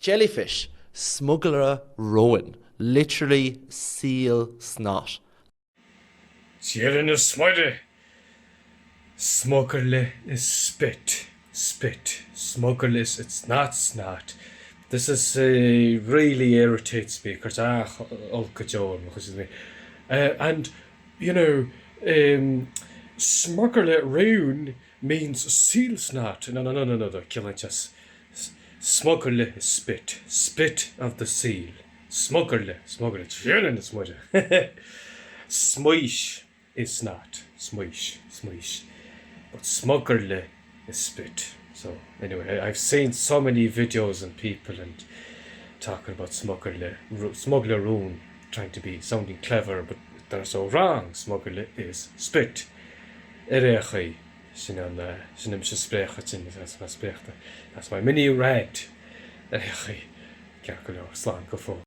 jellyfish. Smugairle rowan. Literally seal snot. Smugairle is smutty. Smugairle is spit. Spit. Smugairle is it's not snot. This is really irritates me because and you know Smugairle rowan means seal snot. No, killing just Smugairle is spit. Spit of the seal. Smugairle. Smugairle is smutty. Smuish is snot. Smuish. But Smugairle is spit. So anyway, I've seen so many videos and people and talking about Smugairle rowan, trying to be sounding clever, but they're so wrong. Smugairle is spit. Erechi. That's my mini rant. Erechi. Can't go slán go fóg.